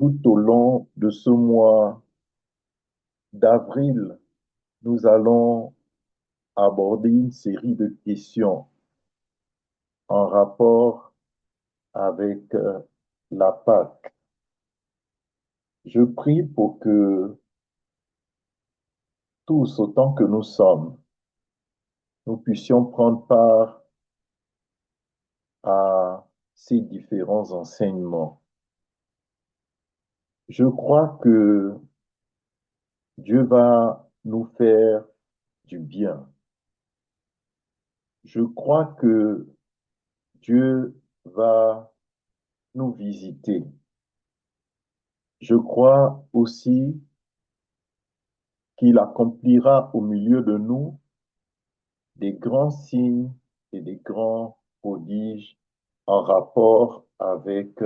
Tout au long de ce mois d'avril, nous allons aborder une série de questions en rapport avec la Pâque. Je prie pour que tous, autant que nous sommes, nous puissions prendre part à ces différents enseignements. Je crois que Dieu va nous faire du bien. Je crois que Dieu va nous visiter. Je crois aussi qu'il accomplira au milieu de nous des grands signes et des grands prodiges en rapport avec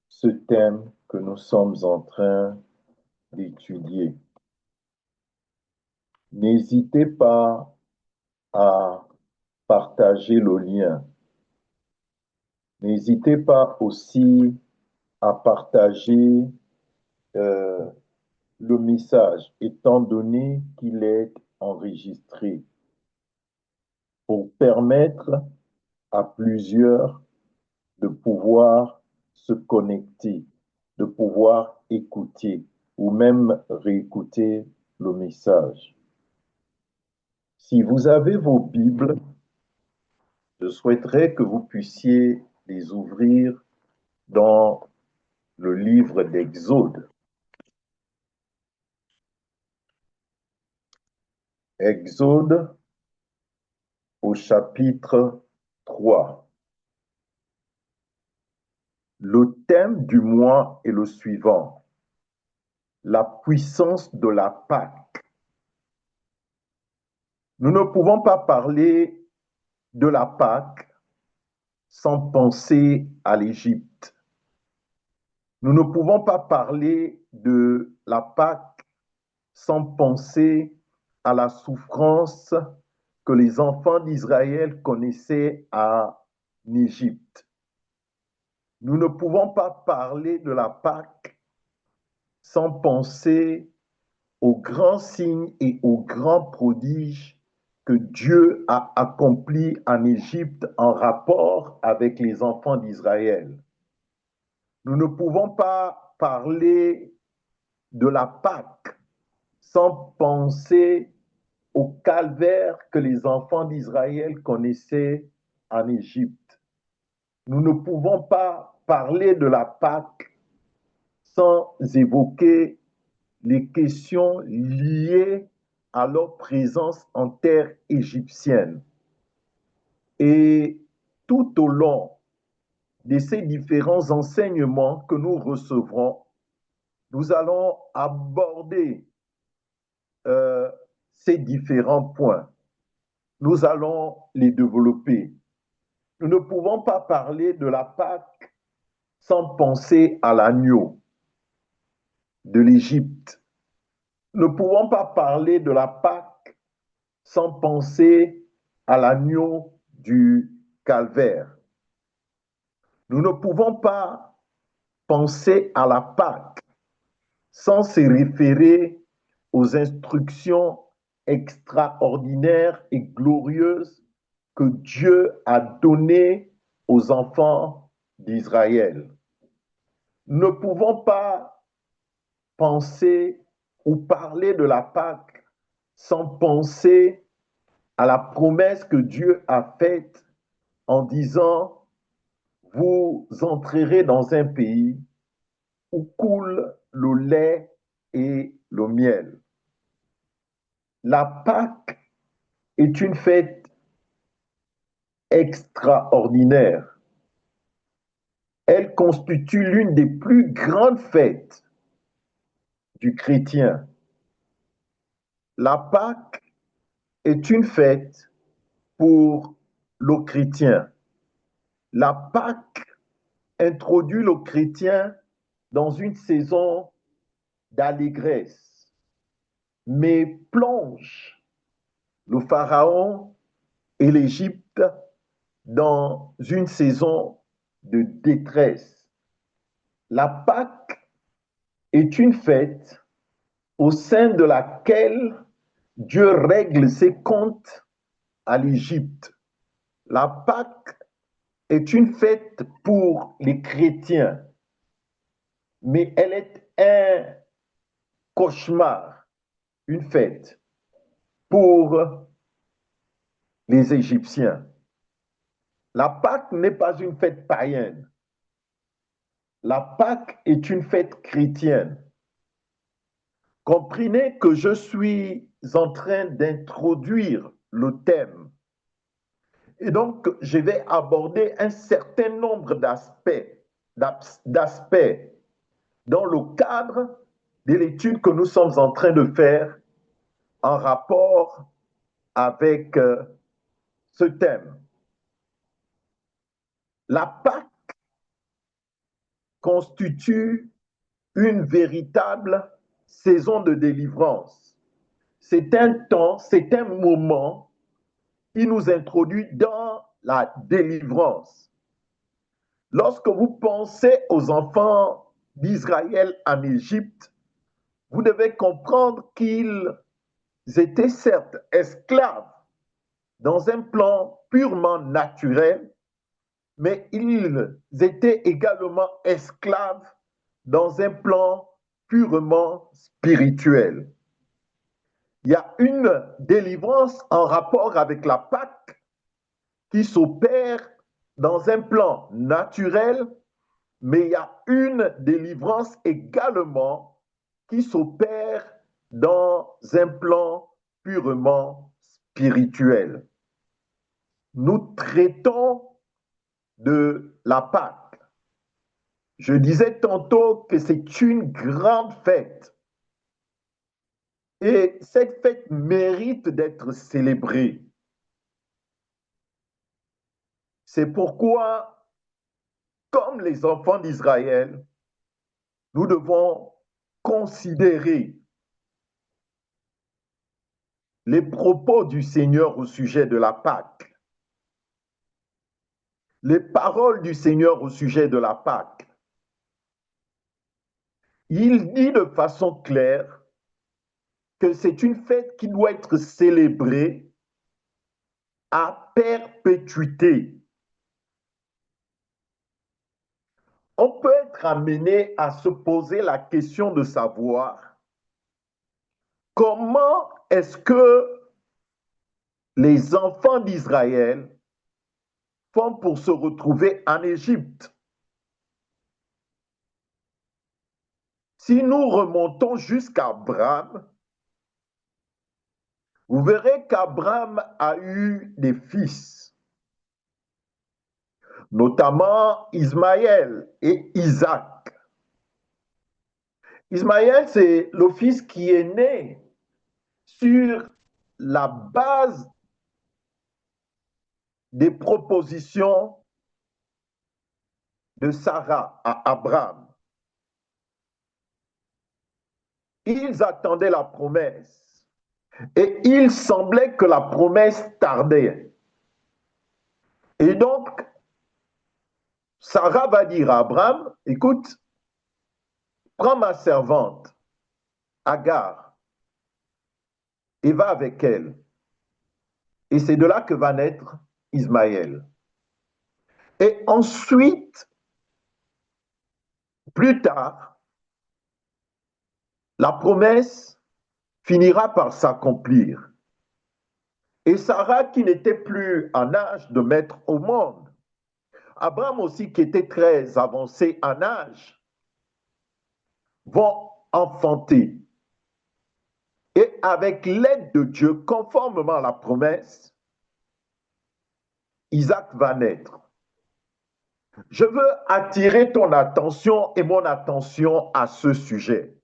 ce thème que nous sommes en train d'étudier. N'hésitez pas à partager le lien. N'hésitez pas aussi à partager euh, le message, étant donné qu'il est enregistré, pour permettre à plusieurs de pouvoir se connecter, de pouvoir écouter ou même réécouter le message. Si vous avez vos Bibles, je souhaiterais que vous puissiez les ouvrir dans le livre d'Exode. Exode au chapitre 3. Le thème du mois est le suivant: la puissance de la Pâque. Nous ne pouvons pas parler de la Pâque sans penser à l'Égypte. Nous ne pouvons pas parler de la Pâque sans penser à la souffrance que les enfants d'Israël connaissaient en Égypte. Nous ne pouvons pas parler de la Pâque sans penser aux grands signes et aux grands prodiges que Dieu a accomplis en Égypte en rapport avec les enfants d'Israël. Nous ne pouvons pas parler de la Pâque sans penser au calvaire que les enfants d'Israël connaissaient en Égypte. Nous ne pouvons pas parler de la Pâque sans évoquer les questions liées à leur présence en terre égyptienne. Et tout au long de ces différents enseignements que nous recevrons, nous allons aborder ces différents points. Nous allons les développer. Nous ne pouvons pas parler de la Pâque sans penser à l'agneau de l'Égypte. Nous ne pouvons pas parler de la Pâque sans penser à l'agneau du calvaire. Nous ne pouvons pas penser à la Pâque sans se référer aux instructions extraordinaires et glorieuses que Dieu a données aux enfants d'Israël. Nous ne pouvons pas penser ou parler de la Pâque sans penser à la promesse que Dieu a faite en disant: vous entrerez dans un pays où coule le lait et le miel. La Pâque est une fête extraordinaire. Elle constitue l'une des plus grandes fêtes du chrétien. La Pâque est une fête pour le chrétien. La Pâque introduit le chrétien dans une saison d'allégresse, mais plonge le Pharaon et l'Égypte dans une saison de détresse. La Pâque est une fête au sein de laquelle Dieu règle ses comptes à l'Égypte. La Pâque est une fête pour les chrétiens, mais elle est un cauchemar, une fête pour les Égyptiens. La Pâque n'est pas une fête païenne. La Pâque est une fête chrétienne. Comprenez que je suis en train d'introduire le thème. Et donc, je vais aborder un certain nombre d'aspects dans le cadre de l'étude que nous sommes en train de faire en rapport avec ce thème. La Pâque constitue une véritable saison de délivrance. C'est un temps, c'est un moment qui nous introduit dans la délivrance. Lorsque vous pensez aux enfants d'Israël en Égypte, vous devez comprendre qu'ils étaient certes esclaves dans un plan purement naturel, mais ils étaient également esclaves dans un plan purement spirituel. Il y a une délivrance en rapport avec la Pâque qui s'opère dans un plan naturel, mais il y a une délivrance également qui s'opère dans un plan purement spirituel. Nous traitons de la Pâque. Je disais tantôt que c'est une grande fête. Et cette fête mérite d'être célébrée. C'est pourquoi, comme les enfants d'Israël, nous devons considérer les propos du Seigneur au sujet de la Pâque, les paroles du Seigneur au sujet de la Pâque. Il dit de façon claire que c'est une fête qui doit être célébrée à perpétuité. On peut être amené à se poser la question de savoir comment est-ce que les enfants d'Israël font pour se retrouver en Égypte. Si nous remontons jusqu'à Abraham, vous verrez qu'Abraham a eu des fils, notamment Ismaël et Isaac. Ismaël, c'est le fils qui est né sur la base des propositions de Sarah à Abraham. Ils attendaient la promesse et il semblait que la promesse tardait. Et donc, Sarah va dire à Abraham, écoute, prends ma servante, Agar, et va avec elle. Et c'est de là que va naître Ismaël. Et ensuite, plus tard, la promesse finira par s'accomplir. Et Sarah, qui n'était plus en âge de mettre au monde, Abraham aussi, qui était très avancé en âge, vont enfanter. Et avec l'aide de Dieu, conformément à la promesse, Isaac va naître. Je veux attirer ton attention et mon attention à ce sujet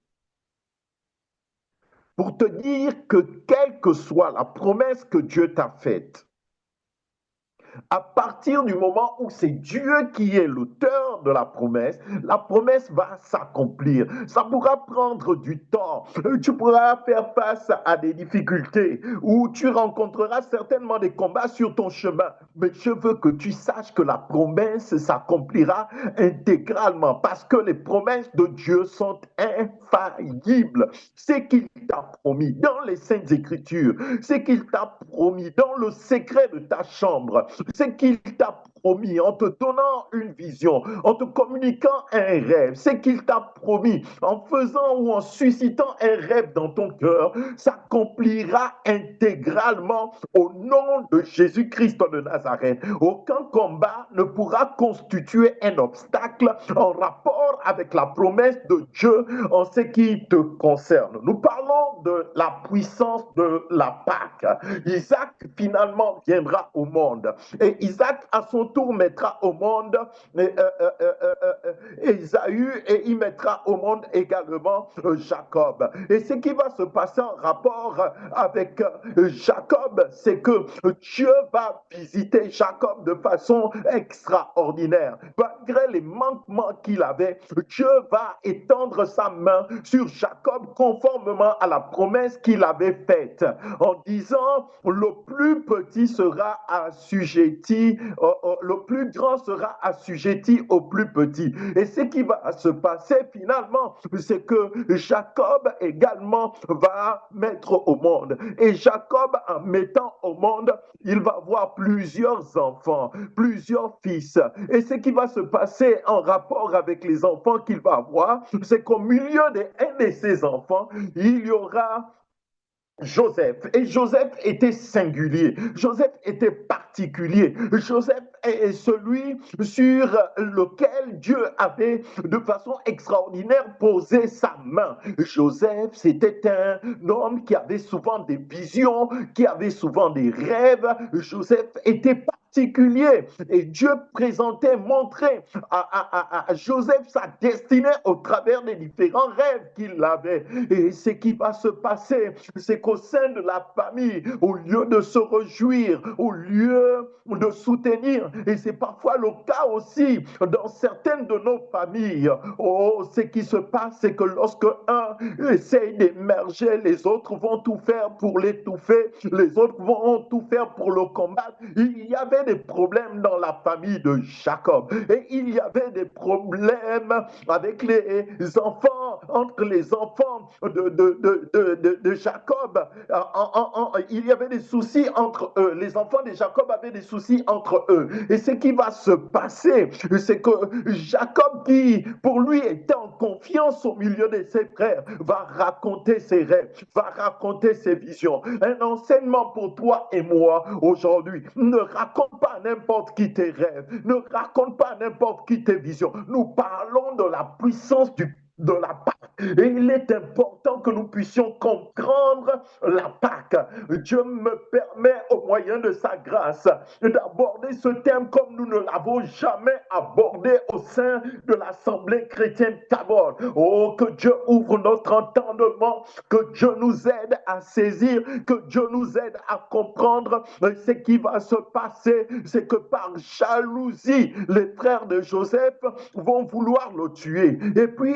pour te dire que quelle que soit la promesse que Dieu t'a faite, À partir du moment où c'est Dieu qui est l'auteur de la promesse va s'accomplir. Ça pourra prendre du temps. Tu pourras faire face à des difficultés où tu rencontreras certainement des combats sur ton chemin. Mais je veux que tu saches que la promesse s'accomplira intégralement parce que les promesses de Dieu sont infaillibles. C'est qu'il t'a promis dans les Saintes Écritures, c'est qu'il t'a promis dans le secret de ta chambre, c'est qu'il t'a promis en te donnant une vision, en te communiquant un rêve, c'est qu'il t'a promis en faisant ou en suscitant un rêve dans ton cœur, s'accomplira intégralement au nom de Jésus-Christ de Nazareth. Aucun combat ne pourra constituer un obstacle en rapport avec la promesse de Dieu en ce qui te concerne. Nous parlons de la puissance de la Pâque. Isaac finalement viendra au monde et Isaac à son tour mettra au monde Ésaü et il mettra au monde également Jacob. Et ce qui va se passer en rapport avec Jacob, c'est que Dieu va visiter Jacob de façon extraordinaire. Malgré les manquements qu'il avait, Dieu va étendre sa main sur Jacob conformément à la promesse qu'il avait faite en disant le plus petit sera assujetti, le plus grand sera assujetti au plus petit. Et ce qui va se passer finalement, c'est que Jacob également va mettre au monde. Et Jacob, en mettant au monde, il va avoir plusieurs enfants, plusieurs fils. Et ce qui va se passer en rapport avec les enfants qu'il va avoir, c'est qu'au milieu d'un de ses enfants, il y aura Joseph. Et Joseph était singulier. Joseph était particulier. Joseph est celui sur lequel Dieu avait de façon extraordinaire posé sa main. Joseph, c'était un homme qui avait souvent des visions, qui avait souvent des rêves. Joseph était particulier. Et Dieu présentait, montrait à Joseph sa destinée au travers des différents rêves qu'il avait. Et ce qui va se passer, c'est qu'au sein de la famille, au lieu de se réjouir, au lieu de soutenir, et c'est parfois le cas aussi dans certaines de nos familles, ce qui se passe, c'est que lorsque un essaye d'émerger, les autres vont tout faire pour l'étouffer, les autres vont tout faire pour le combattre. Il y avait des problèmes dans la famille de Jacob et il y avait des problèmes avec les enfants, entre les enfants de Jacob. Il y avait des soucis entre eux. Les enfants de Jacob avaient des soucis entre eux. Et ce qui va se passer, c'est que Jacob, qui pour lui était en confiance au milieu de ses frères, va raconter ses rêves, va raconter ses visions. Un enseignement pour toi et moi aujourd'hui. Ne raconte pas à n'importe qui tes rêves, ne raconte pas à n'importe qui tes visions. Nous parlons de la puissance de la Pâque. Et il est important que nous puissions comprendre la Pâque. Dieu me permet, au moyen de sa grâce, d'aborder ce thème comme nous ne l'avons jamais abordé au sein de l'Assemblée chrétienne Tabor. Oh, que Dieu ouvre notre entendement, que Dieu nous aide à saisir, que Dieu nous aide à comprendre ce qui va se passer. C'est que par jalousie, les frères de Joseph vont vouloir le tuer. Et puis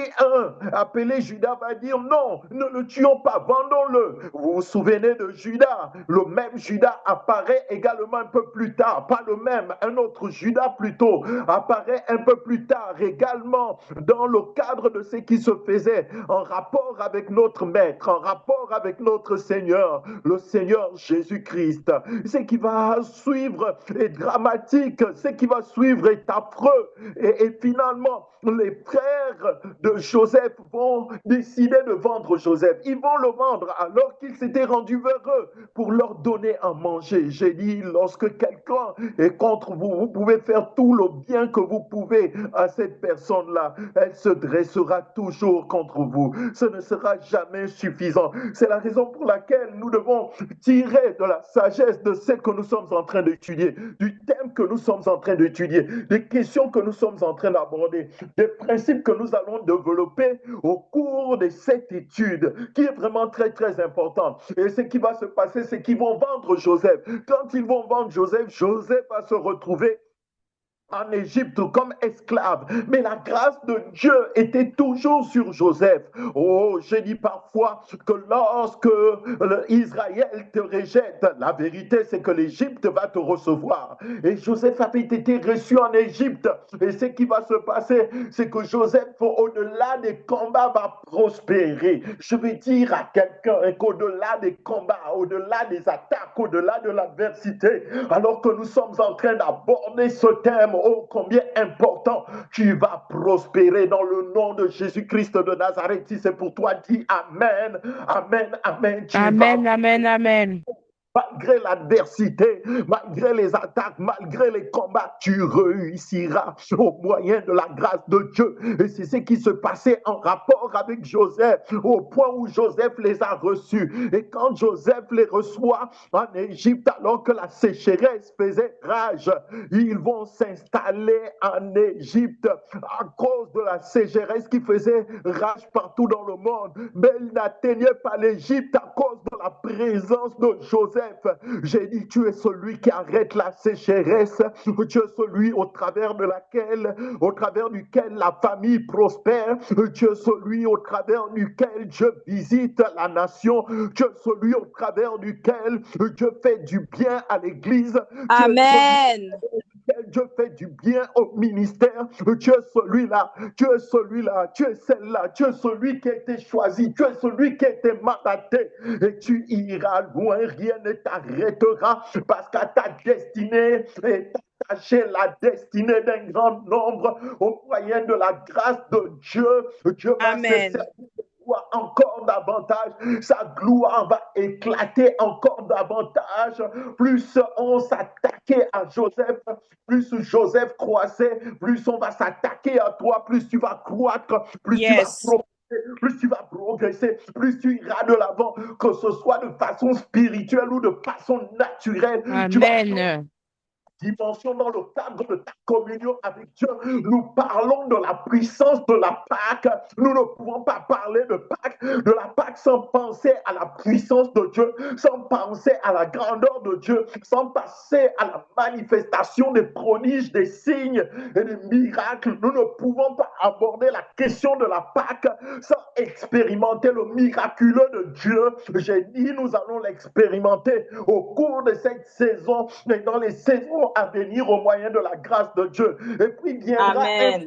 appelé Judas va dire non, ne le tuons pas, vendons-le. Vous vous souvenez de Judas? Le même Judas apparaît également un peu plus tard, pas le même, un autre Judas plutôt, apparaît un peu plus tard également dans le cadre de ce qui se faisait en rapport avec notre Maître, en rapport avec notre Seigneur, le Seigneur Jésus-Christ. Ce qui va suivre est dramatique, ce qui va suivre est affreux. Et finalement, les frères de Joseph vont décider de vendre Joseph. Ils vont le vendre alors qu'il s'était rendu vers eux pour leur donner à manger. J'ai dit, lorsque quelqu'un est contre vous, vous pouvez faire tout le bien que vous pouvez à cette personne-là. Elle se dressera toujours contre vous. Ce ne sera jamais suffisant. C'est la raison pour laquelle nous devons tirer de la sagesse de ce que nous sommes en train d'étudier, du thème que nous sommes en train d'étudier, des questions que nous sommes en train d'aborder, des principes que nous allons développer au cours de cette étude qui est vraiment très, très importante. Et ce qui va se passer, c'est qu'ils vont vendre Joseph. Quand ils vont vendre Joseph, Joseph va se retrouver en Égypte comme esclave. Mais la grâce de Dieu était toujours sur Joseph. Oh, je dis parfois que lorsque Israël te rejette, la vérité c'est que l'Égypte va te recevoir. Et Joseph avait été reçu en Égypte. Et ce qui va se passer, c'est que Joseph, au-delà des combats, va prospérer. Je vais dire à quelqu'un qu'au-delà des combats, au-delà des attaques, au-delà de l'adversité, alors que nous sommes en train d'aborder ce thème, oh combien important, tu vas prospérer dans le nom de Jésus-Christ de Nazareth. Si c'est pour toi, dis Amen, Amen, Amen. Tu Amen, vas amen, amen. malgré l'adversité, malgré les attaques, malgré les combats, tu réussiras au moyen de la grâce de Dieu. Et c'est ce qui se passait en rapport avec Joseph, au point où Joseph les a reçus. Et quand Joseph les reçoit en Égypte, alors que la sécheresse faisait rage, ils vont s'installer en Égypte à cause de la sécheresse qui faisait rage partout dans le monde. Mais ils n'atteignaient pas l'Égypte à cause de la présence de Joseph. J'ai dit, tu es celui qui arrête la sécheresse, tu es celui au travers duquel la famille prospère, tu es celui au travers duquel Dieu visite la nation, tu es celui au travers duquel Dieu fait du bien à l'Église, Amen. Dieu fait du bien au ministère. Tu es celui-là, tu es celui-là, tu es celle-là, tu es celui qui a été choisi, tu es celui qui a été mandaté. Et tu iras loin, rien ne t'arrêtera parce qu'à ta destinée est attachée la destinée d'un grand nombre au moyen de la grâce de Dieu. Dieu va se servir encore davantage, sa gloire va éclater encore davantage. Plus on s'attaquait à Joseph, plus Joseph croissait, plus on va s'attaquer à toi, plus tu vas croître, plus tu vas plus tu vas progresser, plus tu iras de l'avant, que ce soit de façon spirituelle ou de façon naturelle. Tu vas Amen. dimension dans le cadre de ta communion avec Dieu. Nous parlons de la puissance de la Pâque. Nous ne pouvons pas parler de la Pâque sans penser à la puissance de Dieu, sans penser à la grandeur de Dieu, sans passer à la manifestation des prodiges, des signes et des miracles. Nous ne pouvons pas aborder la question de la Pâque sans expérimenter le miraculeux de Dieu. J'ai dit, nous allons l'expérimenter au cours de cette saison et dans les saisons à venir au moyen de la grâce de Dieu. Et puis viendra un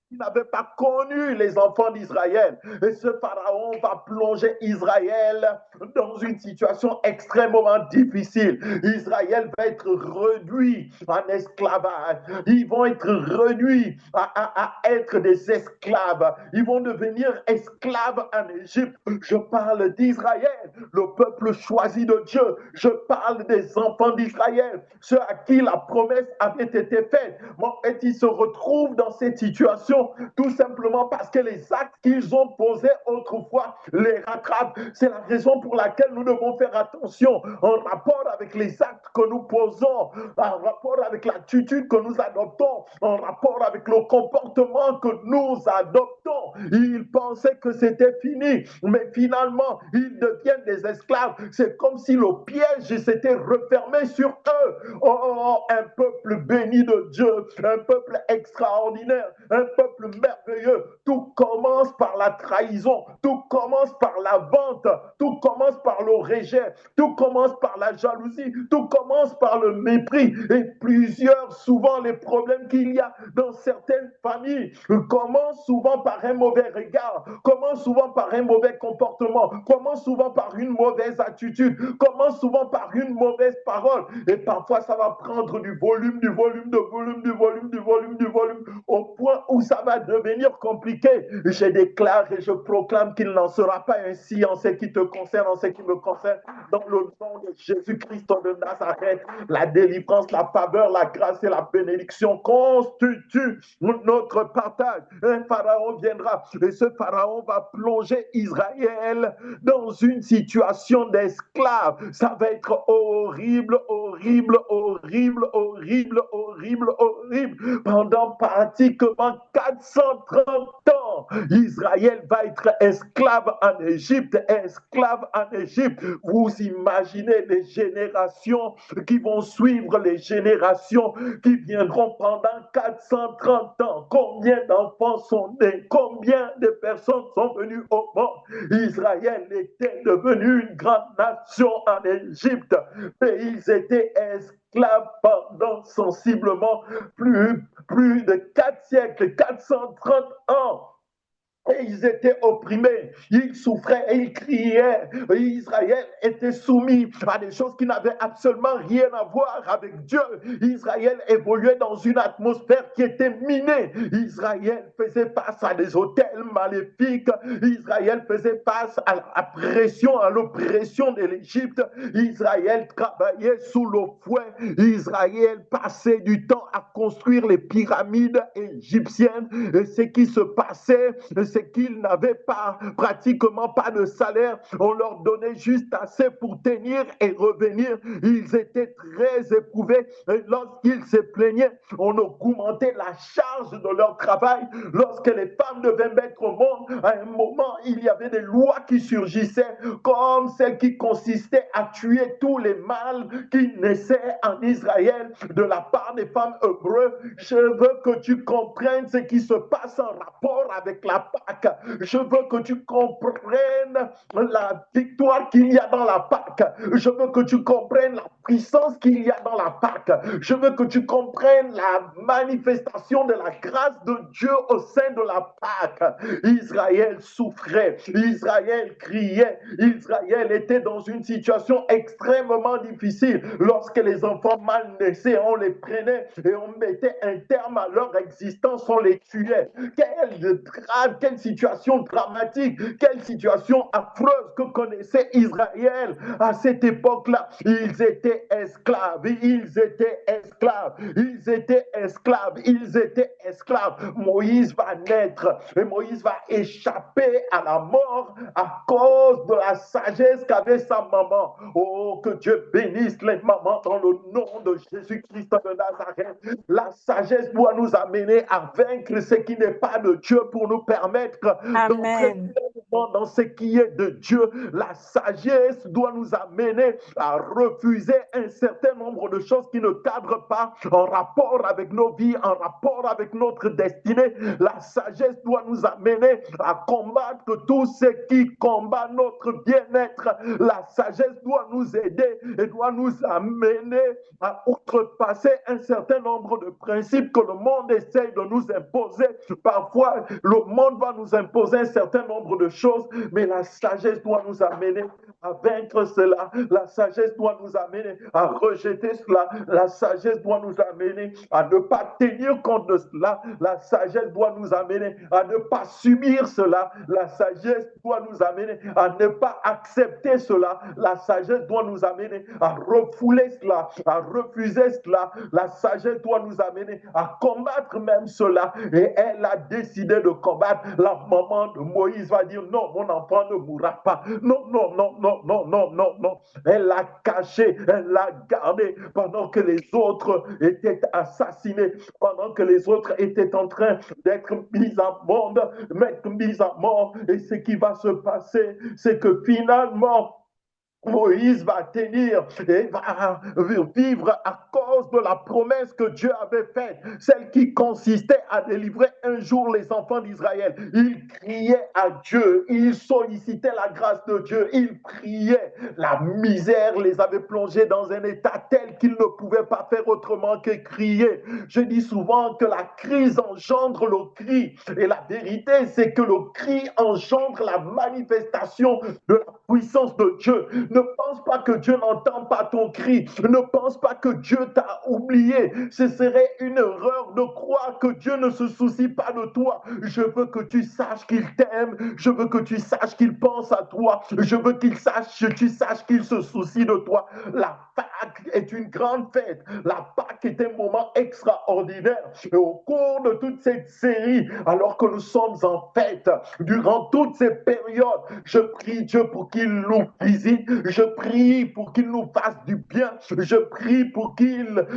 qui n'avait pas connu les enfants d'Israël. Et ce pharaon va plonger Israël dans une situation extrêmement difficile. Israël va être réduit en esclavage. Ils vont être réduits à être des esclaves. Ils vont devenir esclaves en Égypte. Je parle d'Israël, le peuple choisi de Dieu. Je parle des enfants d'Israël, ceux à qui la promesse avait été faite. Mais en fait, ils se retrouvent dans cette situation tout simplement parce que les actes qu'ils ont posés autrefois les rattrapent. C'est la raison pour laquelle nous devons faire attention en rapport avec les actes que nous posons, en rapport avec l'attitude que nous adoptons, en rapport avec le comportement que nous adoptons. Ils pensaient que c'était fini, mais finalement, ils deviennent des esclaves. C'est comme si le piège s'était refermé sur eux. Oh, un peuple béni de Dieu, un peuple extraordinaire, un peuple merveilleux. Tout commence par la trahison, tout commence par la vente, tout commence par le rejet, tout commence par la jalousie, tout commence par le mépris. Et souvent les problèmes qu'il y a dans certaines familles commencent souvent par un mauvais regard, commencent souvent par un mauvais comportement, commencent souvent par une mauvaise attitude, commencent souvent par une mauvaise parole. Et parfois ça va prendre du volume, au point où ça ça va devenir compliqué. Je déclare et je proclame qu'il n'en sera pas ainsi en ce qui te concerne, en ce qui me concerne. Dans le nom de Jésus-Christ de Nazareth, la délivrance, la faveur, la grâce et la bénédiction constituent notre partage. Un pharaon viendra et ce pharaon va plonger Israël dans une situation d'esclave. Ça va être horrible, horrible, horrible, horrible, horrible, horrible. Pendant pratiquement 430 ans, Israël va être esclave en Égypte, esclave en Égypte. Vous imaginez les générations qui vont suivre les générations qui viendront pendant 430 ans. Combien d'enfants sont nés? Combien de personnes sont venues au monde? Israël était devenu une grande nation en Égypte, mais ils étaient esclaves pendant sensiblement plus de 4 siècles, 430 ans. Et ils étaient opprimés, ils souffraient et ils criaient. Israël était soumis à des choses qui n'avaient absolument rien à voir avec Dieu. Israël évoluait dans une atmosphère qui était minée. Israël faisait face à des autels maléfiques. Israël faisait face à la pression, à l'oppression de l'Égypte. Israël travaillait sous le fouet. Israël passait du temps à construire les pyramides égyptiennes. Et ce qui se passait, c'est qu'ils n'avaient pas, pratiquement pas de salaire. On leur donnait juste assez pour tenir et revenir. Ils étaient très éprouvés. Et lorsqu'ils se plaignaient, on augmentait la charge de leur travail. Lorsque les femmes devaient mettre au monde, à un moment, il y avait des lois qui surgissaient, comme celle qui consistait à tuer tous les mâles qui naissaient en Israël de la part des femmes hébreues. Je veux que tu comprennes ce qui se passe en rapport avec la Pâque. Je veux que tu comprennes la victoire qu'il y a dans la Pâque. Je veux que tu comprennes la puissance qu'il y a dans la Pâque. Je veux que tu comprennes la manifestation de la grâce de Dieu au sein de la Pâque. Israël souffrait, Israël criait, Israël était dans une situation extrêmement difficile. Lorsque les enfants mal naissaient, on les prenait et on mettait un terme à leur existence, on les tuait. Quelle situation dramatique, quelle situation affreuse que connaissait Israël à cette époque-là. Ils étaient esclaves, ils étaient esclaves, ils étaient esclaves, ils étaient esclaves. Moïse va naître et Moïse va échapper à la mort à cause de la sagesse qu'avait sa maman. Oh, que Dieu bénisse les mamans dans le nom de Jésus-Christ de Nazareth. La sagesse doit nous amener à vaincre ce qui n'est pas de Dieu pour nous permettre d'entrer dans ce qui est de Dieu. La sagesse doit nous amener à refuser un certain nombre de choses qui ne cadrent pas en rapport avec nos vies, en rapport avec notre destinée. La sagesse doit nous amener à combattre tout ce qui combat notre bien-être. La sagesse doit nous aider et doit nous amener à outrepasser un certain nombre de principes que le monde essaye de nous imposer. Parfois, le monde va nous imposer un certain nombre de choses, mais la sagesse doit nous amener à vaincre cela. La sagesse doit nous amener à rejeter cela. La sagesse doit nous amener à ne pas tenir compte de cela. La sagesse doit nous amener à ne pas subir cela. La sagesse doit nous amener à ne pas accepter cela. La sagesse doit nous amener à refouler cela, à refuser cela. La sagesse doit nous amener à combattre même cela. Et elle a décidé de combattre. La maman de Moïse va dire non, mon enfant ne mourra pas. Non, non, non, non, non, non, non, non. Elle l'a caché, elle l'a gardé pendant que les autres étaient assassinés, pendant que les autres étaient en train d'être mis à mort. Et ce qui va se passer, c'est que finalement, Moïse va tenir et va vivre à cause de la promesse que Dieu avait faite, celle qui consistait à délivrer un jour les enfants d'Israël. Ils criaient à Dieu, ils sollicitaient la grâce de Dieu, ils priaient. La misère les avait plongés dans un état tel qu'ils ne pouvaient pas faire autrement que crier. Je dis souvent que la crise engendre le cri, et la vérité, c'est que le cri engendre la manifestation de la puissance de Dieu. Ne pense pas que Dieu n'entend pas ton cri. Ne pense pas que Dieu t'a oublié. Ce serait une erreur de croire que Dieu ne se soucie pas de toi. Je veux que tu saches qu'il t'aime. Je veux que tu saches qu'il pense à toi. Je veux que tu saches qu'il se soucie de toi. La Pâque est une grande fête. La Pâque est un moment extraordinaire. Et au cours de toute cette série, alors que nous sommes en fête, durant toutes ces périodes, je prie Dieu pour qu'il nous visite. Je prie pour qu'il nous fasse du bien. Je prie pour qu'il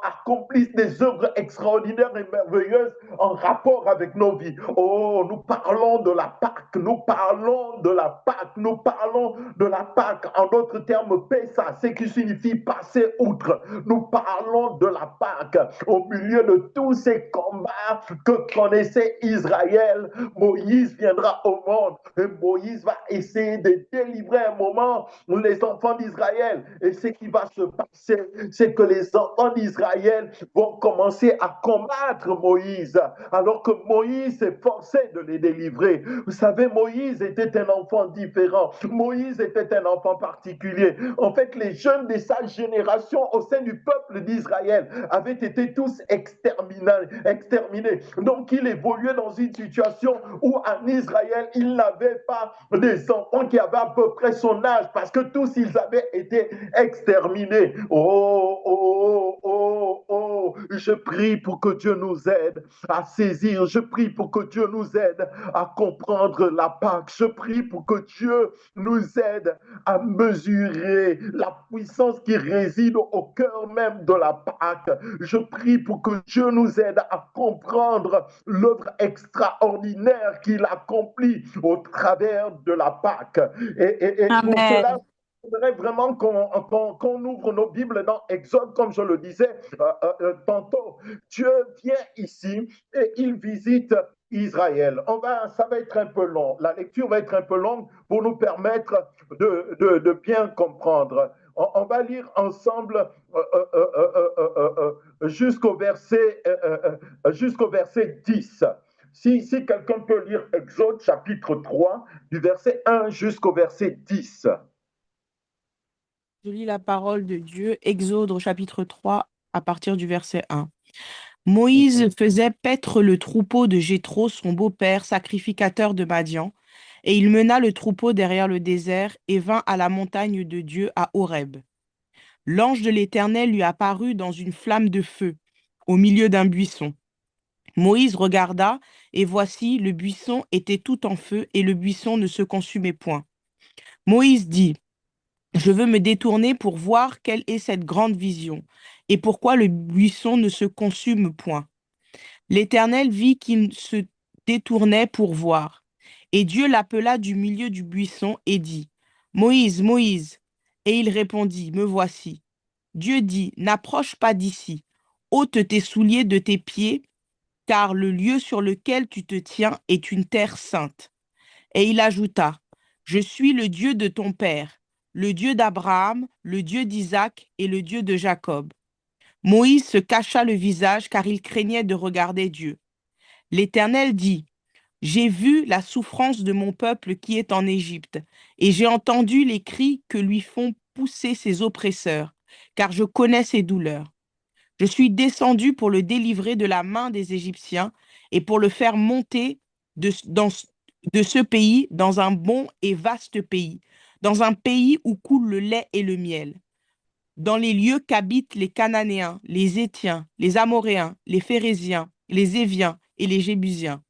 accomplisse des œuvres extraordinaires et merveilleuses en rapport avec nos vies. Oh, nous parlons de la Pâque, nous parlons de la Pâque, nous parlons de la Pâque. En d'autres termes, Pessa, ce qui signifie passer outre. Nous parlons de la Pâque au milieu de tous ces combats que connaissait Israël. Moïse viendra au monde et Moïse va essayer de délivrer un moment les enfants d'Israël. Et ce qui va se passer, c'est que les enfants d'Israël vont commencer à combattre Moïse, alors que Moïse s'est forcé de les délivrer. Vous savez, Moïse était un enfant différent. Moïse était un enfant particulier. En fait, les jeunes de sa génération au sein du peuple d'Israël avaient été tous exterminés. Donc, il évoluait dans une situation où en Israël, il n'avait pas des enfants qui avaient à peu près son âge, parce que tous ils avaient été exterminés. Oh, oh, oh, oh, je prie pour que Dieu nous aide à saisir, je prie pour que Dieu nous aide à comprendre la Pâque, je prie pour que Dieu nous aide à mesurer la puissance qui réside au cœur même de la Pâque. Je prie pour que Dieu nous aide à comprendre l'œuvre extraordinaire qu'il accomplit au travers de la Pâque. Et pour cela, Amen. je voudrais vraiment qu'on ouvre nos Bibles dans Exode, comme je le disais tantôt. Dieu vient ici et il visite Israël. Ça va être un peu long. La lecture va être un peu longue pour nous permettre de bien comprendre. On va lire ensemble jusqu'au verset 10. Si quelqu'un peut lire Exode chapitre 3, du verset 1 jusqu'au verset 10. Je lis la parole de Dieu, Exode au chapitre 3, à partir du verset 1. Moïse faisait paître le troupeau de Jéthro, son beau-père, sacrificateur de Madian, et il mena le troupeau derrière le désert et vint à la montagne de Dieu à Horeb. L'ange de l'Éternel lui apparut dans une flamme de feu, au milieu d'un buisson. Moïse regarda, et voici, le buisson était tout en feu, et le buisson ne se consumait point. Moïse dit, je veux me détourner pour voir quelle est cette grande vision, et pourquoi le buisson ne se consume point. L'Éternel vit qu'il se détournait pour voir. Et Dieu l'appela du milieu du buisson et dit, Moïse, Moïse. Et il répondit, me voici. Dieu dit, n'approche pas d'ici, ôte tes souliers de tes pieds, car le lieu sur lequel tu te tiens est une terre sainte. Et il ajouta, je suis le Dieu de ton père, le Dieu d'Abraham, le Dieu d'Isaac et le Dieu de Jacob. Moïse se cacha le visage car il craignait de regarder Dieu. L'Éternel dit, j'ai vu la souffrance de mon peuple qui est en Égypte, et j'ai entendu les cris que lui font pousser ses oppresseurs, car je connais ses douleurs. Je suis descendu pour le délivrer de la main des Égyptiens et pour le faire monter de ce pays dans un bon et vaste pays, dans un pays où coule le lait et le miel, dans les lieux qu'habitent les Cananéens, les Hétiens, les Amoréens, les Phéréziens, les Éviens et les Jébusiens.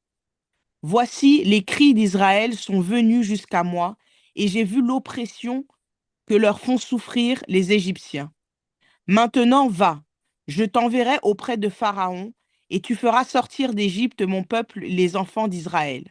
Voici, les cris d'Israël sont venus jusqu'à moi, et j'ai vu l'oppression que leur font souffrir les Égyptiens. Maintenant, va, je t'enverrai auprès de Pharaon, et tu feras sortir d'Égypte mon peuple, les enfants d'Israël.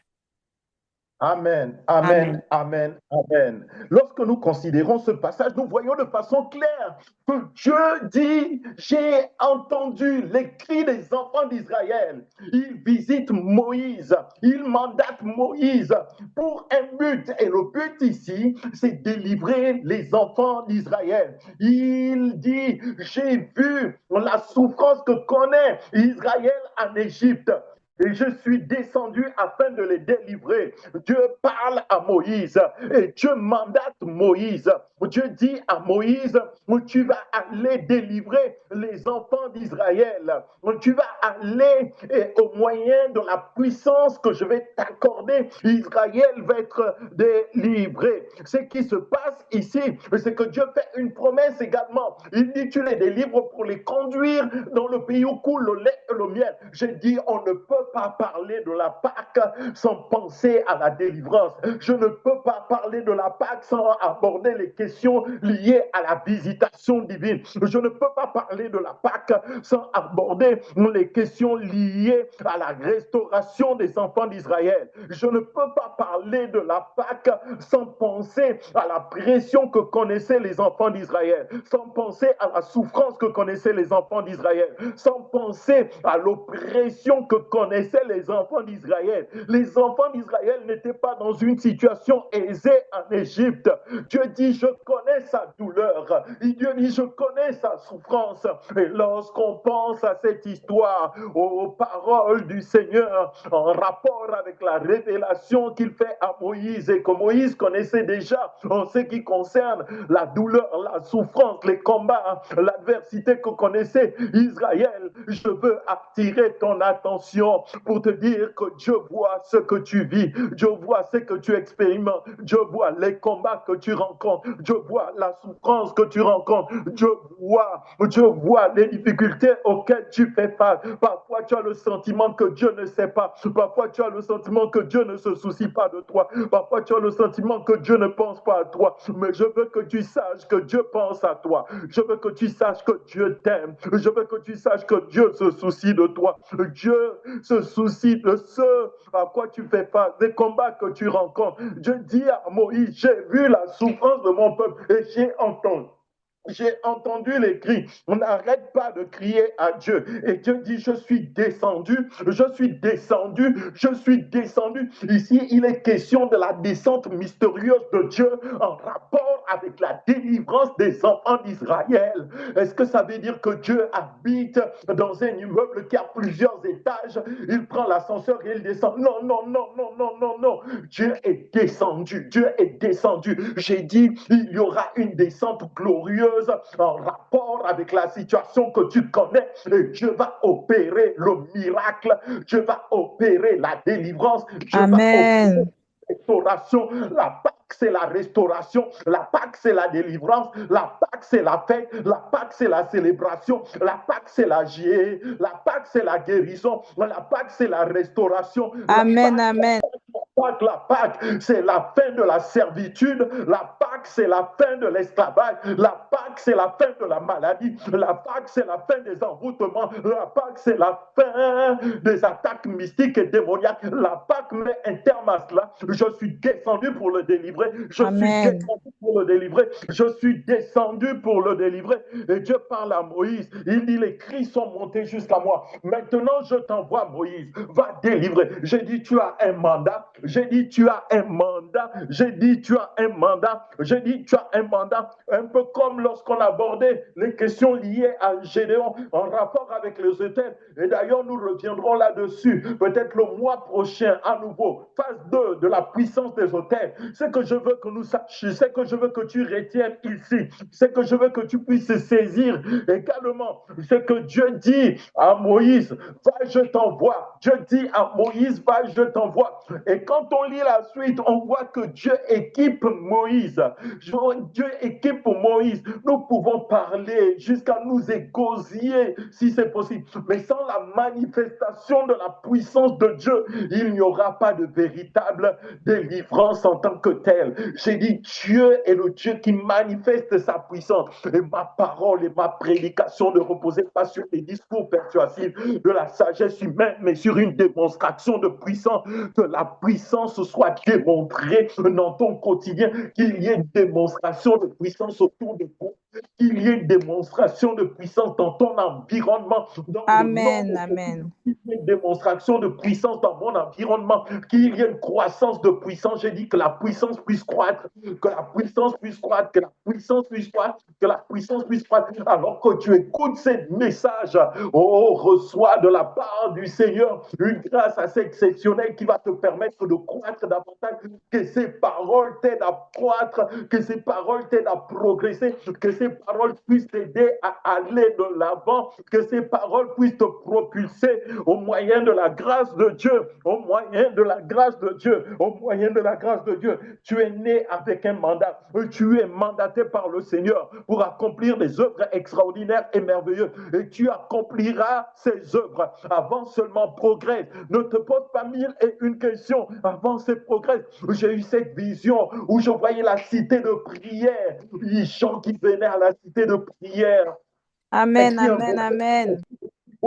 Amen, amen, Amen. amen, amen. Lorsque nous considérons ce passage, nous voyons de façon claire que Dieu dit, j'ai entendu les cris des enfants d'Israël. Il visite Moïse, il mandate Moïse pour un but. Et le but ici, c'est délivrer les enfants d'Israël. Il dit, j'ai vu la souffrance que connaît Israël en Égypte. et je suis descendu afin de les délivrer. Dieu parle à Moïse et Dieu mandate Moïse. Dieu dit à Moïse, tu vas aller délivrer les enfants d'Israël. Tu vas aller et au moyen de la puissance que je vais t'accorder, Israël va être délivré. Ce qui se passe ici, c'est que Dieu fait une promesse également. Il dit, tu les délivres pour les conduire dans le pays où coule le lait et le miel. J'ai dit, on ne peut pas parler de la Pâque sans penser à la délivrance. Je ne peux pas parler de la Pâque sans aborder les questions liées à la visitation divine. Je ne peux pas parler de la Pâque sans aborder les questions liées à la restauration des enfants d'Israël. Je ne peux pas parler de la Pâque sans penser à la pression que connaissaient les enfants d'Israël, sans penser à la souffrance que connaissaient les enfants d'Israël, sans penser à l'oppression que connaissaient les enfants d'Israël. Les enfants d'Israël n'étaient pas dans une situation aisée en Égypte. Dieu dit, je connais sa douleur. Dieu dit, je connais sa souffrance. Et lorsqu'on pense à cette histoire, aux paroles du Seigneur, en rapport avec la révélation qu'il fait à Moïse et que Moïse connaissait déjà en ce qui concerne la douleur, la souffrance, les combats, l'adversité que connaissait Israël, je veux attirer ton attention pour te dire que Dieu voit ce que tu vis, Dieu voit ce que tu expérimentes, Dieu voit les combats que tu rencontres, Dieu voit la souffrance que tu rencontres, Dieu voit les difficultés auxquelles tu fais face. Parfois tu as le sentiment que Dieu ne sait pas, parfois tu as le sentiment que Dieu ne se soucie pas de toi, parfois tu as le sentiment que Dieu ne pense pas à toi, mais je veux que tu saches que Dieu pense à toi, je veux que tu saches que Dieu t'aime, je veux que tu saches que Dieu se soucie de toi, Dieu se soucie de ce à quoi tu fais face, des combats que tu rencontres. Dieu dit à Moïse, j'ai vu la souffrance de mon peuple et j'ai entendu les cris. On n'arrête pas de crier à Dieu. Et Dieu dit, je suis descendu, je suis descendu, je suis descendu. Ici, il est question de la descente mystérieuse de Dieu en rapport avec la délivrance des enfants d'Israël. Est-ce que ça veut dire que Dieu habite dans un immeuble qui a plusieurs étages? Il prend l'ascenseur et il descend. Non, non, non, non, non, non, non. Dieu est descendu. Dieu est descendu. J'ai dit, il y aura une descente glorieuse en rapport avec la situation que tu connais. Et Dieu va opérer le miracle. Dieu va opérer la délivrance. Dieu va opérer la restauration. La Pâque, c'est la restauration. La Pâque, c'est la délivrance. La Pâque, c'est la fête. La Pâque, c'est la célébration. La Pâque, c'est la GIE. La Pâque, c'est la guérison. La Pâque, c'est la restauration. Amen, amen. La Pâque, c'est la fin de la servitude. La Pâque, c'est la fin de l'esclavage. La Pâque, c'est la fin de la maladie. La Pâque, c'est la fin des envoûtements. La Pâque, c'est la fin des attaques mystiques et démoniaques. La Pâque met un terme à cela. Je suis descendu pour le délivrer. Je suis descendu pour le délivrer. Je suis descendu pour le délivrer. Et Dieu parle à Moïse. Il dit, les cris sont montés jusqu'à moi. Maintenant, je t'envoie, Moïse. Va délivrer. J'ai dit, tu as un mandat. J'ai dit, tu as un mandat. J'ai dit, tu as un mandat. J'ai dit, tu as un mandat. Un peu comme lorsqu'on abordait les questions liées à Gédéon en rapport avec les autels. Et d'ailleurs, nous reviendrons là-dessus. Peut-être le mois prochain, à nouveau. Phase 2 de la puissance des autels. Ce que je veux que nous sachions, ce que je veux que tu retiennes ici, ce que je veux que tu puisses saisir également, ce que Dieu dit à Moïse, va, je t'envoie. Dieu dit à Moïse, va, je t'envoie. Et quand on lit la suite, on voit que Dieu équipe Moïse. Dieu équipe Moïse. Nous pouvons parler jusqu'à nous égosiller si c'est possible. Mais sans la manifestation de la puissance de Dieu, il n'y aura pas de véritable délivrance en tant que telle. J'ai dit, Dieu est le Dieu qui manifeste sa puissance. Et ma parole et ma prédication ne reposaient pas sur des discours persuasifs de la sagesse humaine, mais sur une démonstration de puissance. Que la puissance soit démontrée dans ton quotidien, qu'il y ait une démonstration de puissance autour de vous. qu'il y ait une démonstration de puissance dans ton environnement, dans le nom Amen. de Jésus. Amen. Qu'il y ait une démonstration de puissance dans mon environnement, qu'il y ait une croissance de puissance. J'ai dit que la puissance puisse croître, que la puissance puisse croître, que la puissance puisse croître, que la puissance puisse croître. Alors que tu écoutes ces messages, oh, reçois de la part du Seigneur une grâce assez exceptionnelle qui va te permettre de croître davantage, que ces paroles t'aident à croître, que ces paroles t'aident à progresser, que ces paroles puissent t'aider à aller de l'avant, que ces paroles puissent te propulser au moyen de la grâce de Dieu, au moyen de la grâce de Dieu, au moyen de la grâce de Dieu. Tu es né avec un mandat, tu es mandaté par le Seigneur pour accomplir des œuvres extraordinaires et merveilleuses, et tu accompliras ces œuvres. Avance seulement, progresse. Ne te pose pas mille et une questions, avance et progresse. J'ai eu cette vision où je voyais la cité de prière, les gens qui venaient à la cité de prière. Est-ce Amen. qu'il y a un Amen. bon Amen.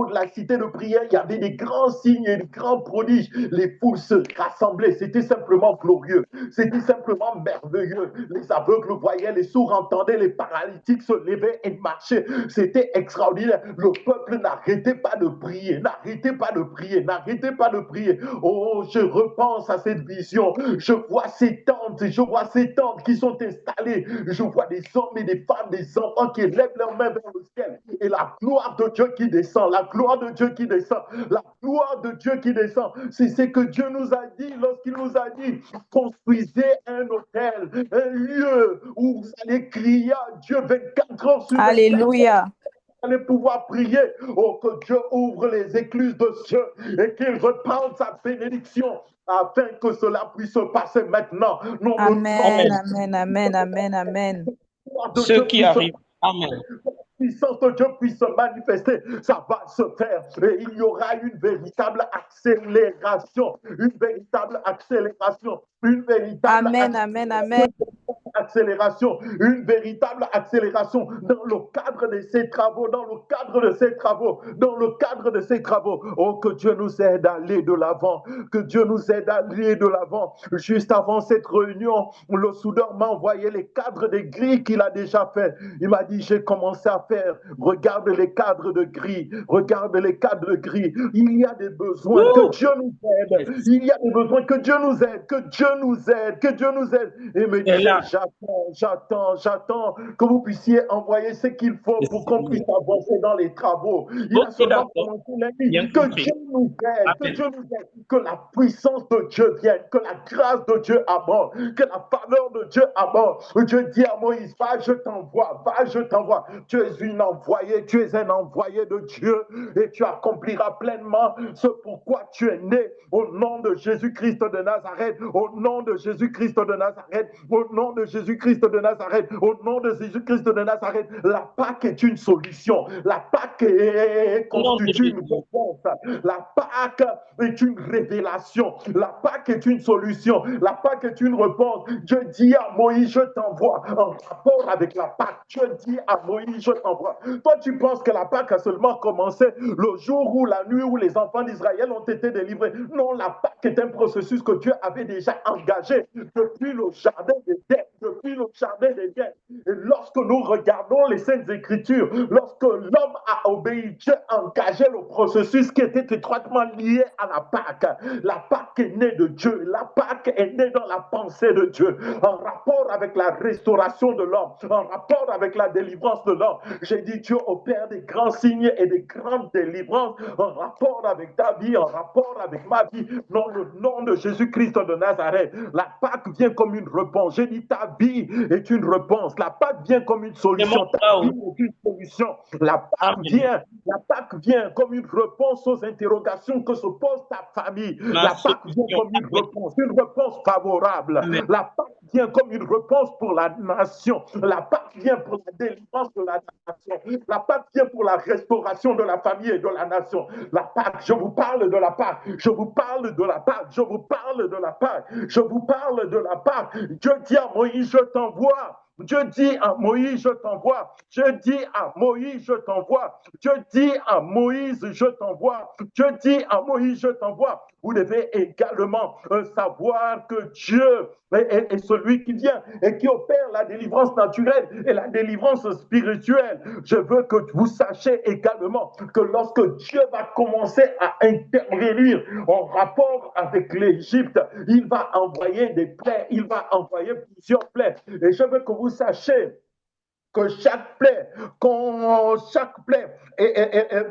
de la cité de prière, il y avait des grands signes et des grands prodiges. Les foules se rassemblaient. C'était simplement glorieux. C'était simplement merveilleux. Les aveugles voyaient, les sourds entendaient, les paralytiques se levaient et marchaient. C'était extraordinaire. Le peuple n'arrêtait pas de prier, n'arrêtait pas de prier, n'arrêtait pas de prier. Oh, je repense à cette vision. Je vois ces tentes qui sont installées. Je vois des hommes et des femmes, des enfants qui lèvent leurs mains vers le ciel. Et la gloire de Dieu qui descend, la gloire de Dieu qui descend, la gloire de Dieu qui descend. C'est ce que Dieu nous a dit lorsqu'il nous a dit, construisez un hôtel, un lieu où vous allez crier à Dieu 24 heures sur 24. Alléluia. Vous allez pouvoir prier, oh, que Dieu ouvre les écluses de cieux et qu'il reparte sa bénédiction afin que cela puisse se passer maintenant. Non, Amen. Amen. Amen. Amen. Amen. Ce qui arrive. Amen. Puissance de Dieu puisse se manifester, ça va se faire. Et il y aura une véritable accélération, une véritable accélération, une véritable Amen. Amen. Amen. accélération, une véritable accélération dans le cadre de ces travaux, dans le cadre de ces travaux, dans le cadre de ces travaux. Oh, que Dieu nous aide à aller de l'avant, que Dieu nous aide à aller de l'avant. Juste avant cette réunion, le soudeur m'a envoyé les cadres des grilles qu'il a déjà fait. Il m'a dit, j'ai commencé à faire. Regarde les cadres de grilles, regarde les cadres de grilles. Il y a des besoins, que Dieu nous aide. Il y a des besoins, que Dieu nous aide, que Dieu nous aide, que Dieu nous aide. Et me disait, j'attends que vous puissiez envoyer ce qu'il faut pour qu'on puisse avancer dans les travaux. Il a seulement commencé lundi. Que Dieu nous aide, que Dieu nous aide, que la puissance de Dieu vienne, que la grâce de Dieu aborde, que la faveur de Dieu aborde. Dieu dit à Moïse, va, je t'envoie, va, je t'envoie. Tu es une envoyée, tu es un envoyé de Dieu et tu accompliras pleinement ce pourquoi tu es né au nom de Jésus-Christ de Nazareth, au nom de Jésus-Christ de Nazareth, au nom de Jésus-Christ de Nazareth, au nom de Jésus-Christ de Nazareth. La Pâque est une solution. La Pâque constitue une réponse. La Pâque est une révélation. La Pâque est une solution. La Pâque est une réponse. Dieu dit à Moïse, je t'envoie. En rapport avec la Pâque, Dieu dit à Moïse, je t'envoie. Toi, tu penses que la Pâque a seulement commencé le jour ou la nuit où les enfants d'Israël ont été délivrés. Non, la Pâque est un processus que Dieu avait déjà engagé depuis le jardin d'Éden, depuis le jardin d'Éden. Et lorsque nous regardons les Saintes Écritures, lorsque l'homme a obéi, Dieu a engagé le processus qui était étroitement lié à la Pâque. La Pâque est née de Dieu. La Pâque est née dans la pensée de Dieu, en rapport avec la restauration de l'homme, en rapport avec la délivrance de l'homme. J'ai dit, Dieu opère des grands signes et des grandes délivrances en rapport avec ta vie, en rapport avec ma vie, dans le nom de Jésus-Christ de Nazareth. La Pâque vient comme une réponse. J'ai dit, ta vie est une réponse. La Pâque vient comme une solution. Ta vie est une solution. La Pâque vient comme une réponse aux interrogations que se pose ta famille. La Pâque vient comme une réponse favorable. La Pâque vient comme une réponse pour la nation. La Pâque vient pour la délivrance de la nation. La Pâque vient pour la restauration de la famille et de la nation. La Pâque, je vous parle de la Pâque. Je vous parle de la Pâque. Je vous parle de la Pâque. Je vous parle de la Pâque. Dieu dit à Moïse, je t'envoie. Dieu dit à Moïse, je t'envoie. Dieu dit à Moïse, je t'envoie. Dieu dit à Moïse, je t'envoie. Dieu dit à Moïse, je t'envoie. Vous devez également savoir que Dieu est celui qui vient et qui opère la délivrance naturelle et la délivrance spirituelle. Je veux que vous sachiez également que lorsque Dieu va commencer à intervenir en rapport avec l'Égypte, il va envoyer des plaies, il va envoyer plusieurs plaies. Et je veux que vous sachiez que chaque plaie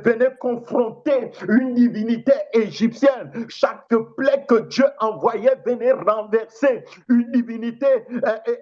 venait confronter une divinité égyptienne. Chaque plaie que Dieu envoyait venait renverser une divinité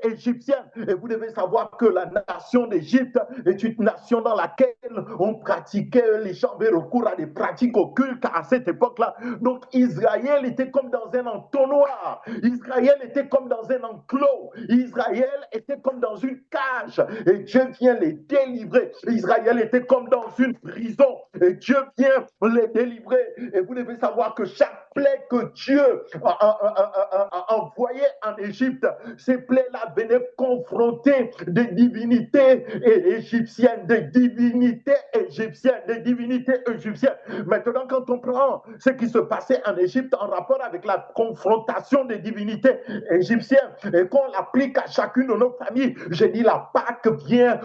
égyptienne. Et vous devez savoir que la nation d'Égypte est une nation dans laquelle on pratiquait, les gens avaient recours à des pratiques occultes à cette époque-là. Donc Israël était comme dans un entonnoir. Israël était comme dans un enclos. Israël était comme dans une cage. Et Dieu vient les délivrer. Israël était comme dans une prison et Dieu vient les délivrer. Et vous devez savoir que chaque plaie que Dieu a envoyée en Égypte, ces plaies-là venaient confronter des divinités égyptiennes, des divinités égyptiennes, des divinités égyptiennes. Maintenant, quand on prend ce qui se passait en Égypte en rapport avec la confrontation des divinités égyptiennes et qu'on l'applique à chacune de nos familles, j'ai dit la Pâque vient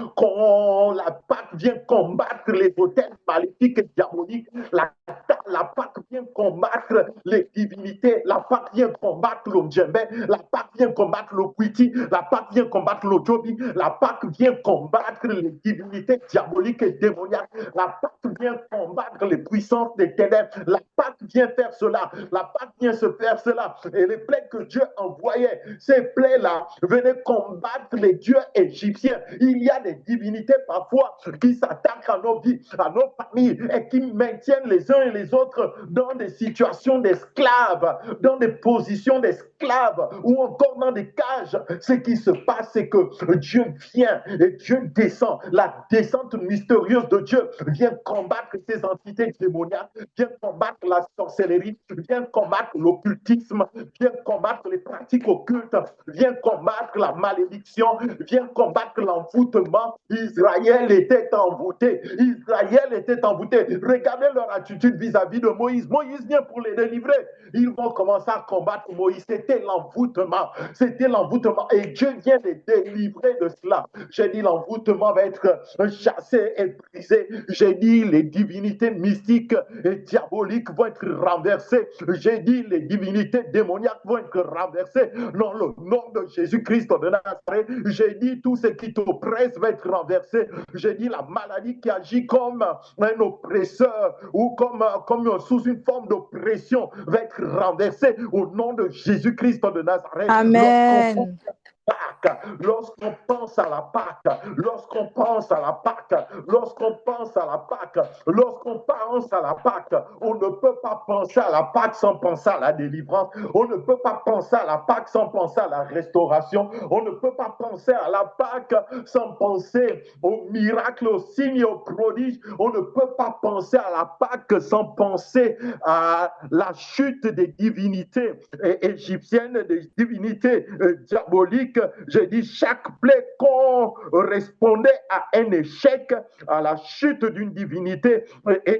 combattre les hôtels maléfiques et diaboliques. La Pâque vient combattre les divinités. La Pâque vient combattre le djembé. La Pâque vient combattre le Kwiti. La Pâque vient combattre le Jobi. La Pâque vient combattre les divinités diaboliques et démoniaques. La Pâque vient combattre les puissances des ténèbres. La Pâque vient faire cela. La Pâque vient se faire cela. Et les plaies que Dieu envoyait, ces plaies-là venaient combattre les dieux égyptiens. Il y a des divinités parfois qui s'attaquent à nos vies, à nos familles et qui maintiennent les uns et les autres dans des situations d'esclaves, dans des positions d'esclaves ou encore dans des cages. Ce qui se passe, c'est que Dieu vient et Dieu descend. La descente mystérieuse de Dieu vient combattre ces entités démoniaques, vient combattre la sorcellerie, vient combattre l'occultisme, vient combattre les pratiques occultes, vient combattre la malédiction, vient combattre l'envoûtement. Israël était envoûté. Israël était envoûté. Regardez leur attitude vis-à-vis de Moïse. Moïse vient pour les délivrer. Ils vont commencer à combattre Moïse. C'était l'envoûtement. C'était l'envoûtement. Et Dieu vient les délivrer de cela. J'ai dit l'envoûtement va être chassé et brisé. J'ai dit les divinités mystiques et diaboliques vont être renversées. J'ai dit les divinités démoniaques vont être renversées. Dans le nom de Jésus-Christ de Nazareth, j'ai dit tout ce qui t'oppresse va être renversé. J'ai dit la maladie qui agit comme un oppresseur ou comme sous une forme d'oppression va être renversée au nom de Jésus-Christ de Nazareth. Amen. Lorsqu'on pense à la Pâque, lorsqu'on pense à la Pâque, lorsqu'on pense à la Pâque, lorsqu'on pense à la Pâque, on ne peut pas penser à la Pâque sans penser à la délivrance. On ne peut pas penser à la Pâque sans penser à la restauration. On ne peut pas penser à la Pâque sans penser aux miracles, aux signes, aux prodiges. On ne peut pas penser à la Pâque sans penser à la chute des divinités égyptiennes, des divinités diaboliques. J'ai dit chaque plaie correspondait à un échec, à la chute d'une divinité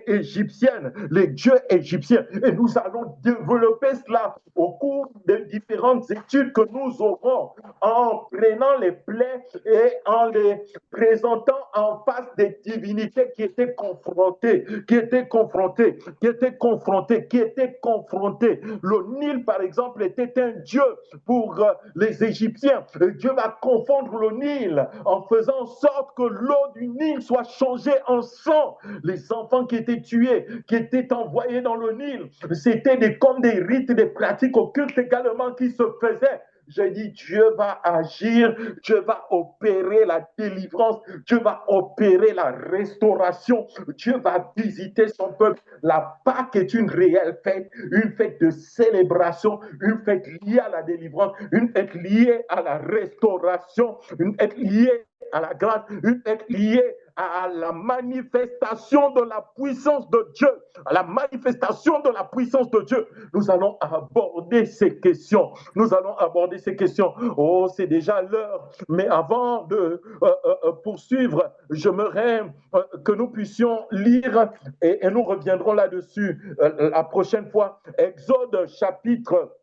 égyptienne, les dieux égyptiens. Et nous allons développer cela au cours des différentes études que nous aurons en prenant les plaies et en les présentant en face des divinités qui étaient confrontées. Le Nil, par exemple, était un dieu pour les Égyptiens. Dieu va confondre le Nil en faisant en sorte que l'eau du Nil soit changée en sang. Les enfants qui étaient tués, qui étaient envoyés dans le Nil, c'était comme des rites, des pratiques occultes également qui se faisaient. J'ai dit, Dieu va agir, Dieu va opérer la délivrance, Dieu va opérer la restauration, Dieu va visiter son peuple. La Pâque est une réelle fête, une fête de célébration, une fête liée à la délivrance, une fête liée à la restauration, une fête liée à la grâce, une fête liée à la manifestation de la puissance de Dieu, à la manifestation de la puissance de Dieu, nous allons aborder ces questions. Nous allons aborder ces questions. Oh, c'est déjà l'heure. Mais avant de poursuivre, j'aimerais que nous puissions lire, et nous reviendrons là-dessus la prochaine fois, Exode chapitre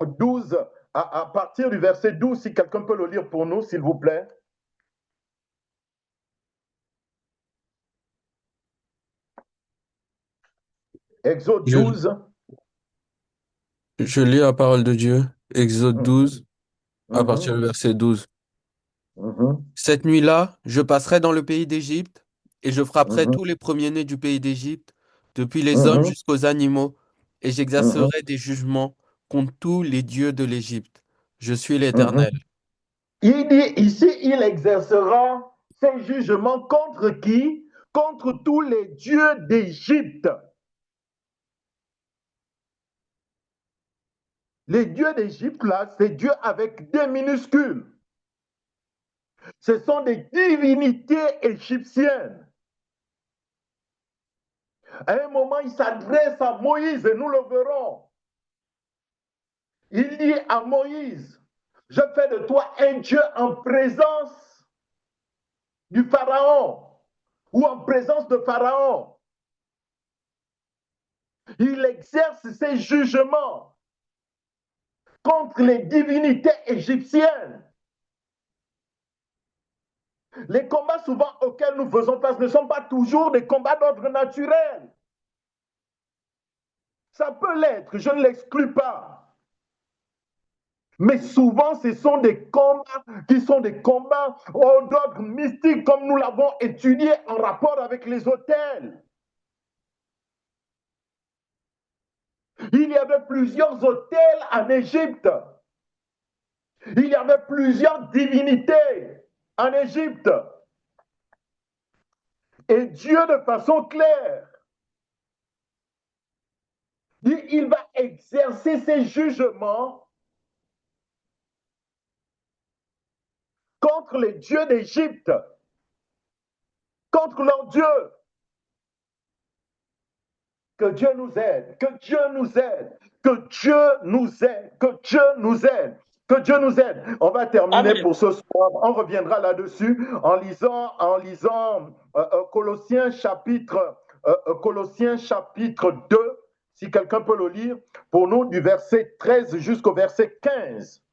12, à partir du verset 12, si quelqu'un peut le lire pour nous, s'il vous plaît. Exode 12. Je lis la parole de Dieu, Exode 12, à partir du Mhm, verset 12. mhm, Cette nuit-là, je passerai dans le pays d'Égypte, et je frapperai mhm, tous les premiers-nés du pays d'Égypte, depuis les hommes mhm, jusqu'aux animaux, et mhm, j'exercerai des jugements contre tous les dieux de l'Égypte. Je suis mhm. l'Éternel. Il dit ici, il exercera ses jugements contre qui? Contre tous les dieux d'Égypte. Les dieux d'Égypte, là, c'est Dieu avec des minuscules. Ce sont des divinités égyptiennes. À un moment, il s'adresse à Moïse et nous le verrons. Il dit à Moïse, je fais de toi un Dieu en présence du Pharaon ou en présence de Pharaon. Il exerce ses jugements contre les divinités égyptiennes. Les combats souvent auxquels nous faisons face ne sont pas toujours des combats d'ordre naturel. Ça peut l'être, je ne l'exclus pas. Mais souvent, ce sont des combats qui sont des combats d'ordre mystique, comme nous l'avons étudié en rapport avec les autels. Il y avait plusieurs autels en Égypte. Il y avait plusieurs divinités en Égypte. Et Dieu, de façon claire, dit il va exercer ses jugements contre les dieux d'Égypte, contre leurs dieux. Que Dieu nous aide, que Dieu nous aide, que Dieu nous aide, que Dieu nous aide, que Dieu nous aide. On va terminer Amen. pour ce soir. On reviendra là-dessus en lisant Colossiens chapitre 2, si quelqu'un peut le lire, pour nous du verset 13 jusqu'au verset 15.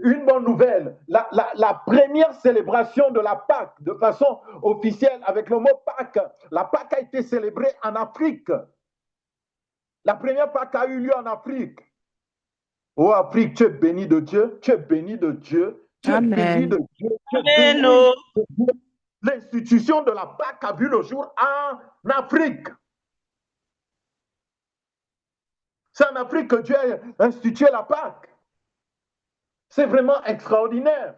Une bonne nouvelle, la première célébration de la Pâque, de façon officielle, avec le mot Pâque, la Pâque a été célébrée en Afrique. La première Pâque a eu lieu en Afrique. Oh Afrique, tu es béni de Dieu, tu es béni de Dieu, tu es béni de Amen. Dieu, tu es béni Amen. Oh. de Dieu. L'institution de la Pâque a vu le jour en Afrique. C'est en Afrique que Dieu a institué la Pâque. C'est vraiment extraordinaire.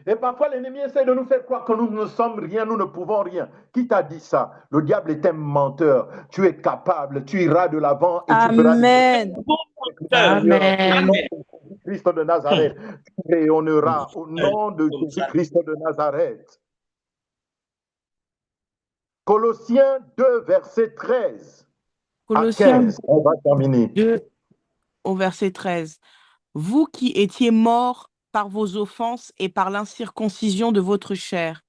Et parfois, l'ennemi essaie de nous faire croire que nous ne sommes rien, nous ne pouvons rien. Qui t'a dit ça? Le diable est un menteur. Tu es capable, tu iras de l'avant et tu feras Amen. Amen. Christ de Nazareth. Tu rayonneras au nom de Jésus-Christ de Nazareth. Colossiens 2, verset 13 à Colossiens 15. On va terminer. 2 au verset 13. Vous qui étiez morts par vos offenses et par l'incirconcision de votre chair,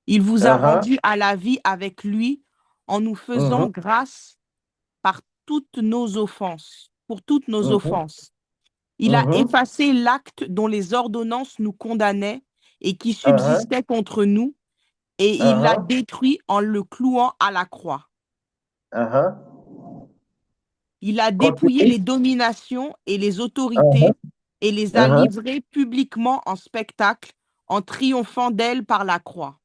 il vous a rendus à la vie avec lui en nous faisant grâce par toutes nos offenses, pour toutes nos offenses. Il a effacé l'acte dont les ordonnances nous condamnaient et qui subsistait contre nous, et il l'a détruit en le clouant à la croix. Il a dépouillé les dominations et les autorités et les a livrées publiquement en spectacle en triomphant d'elles par la croix.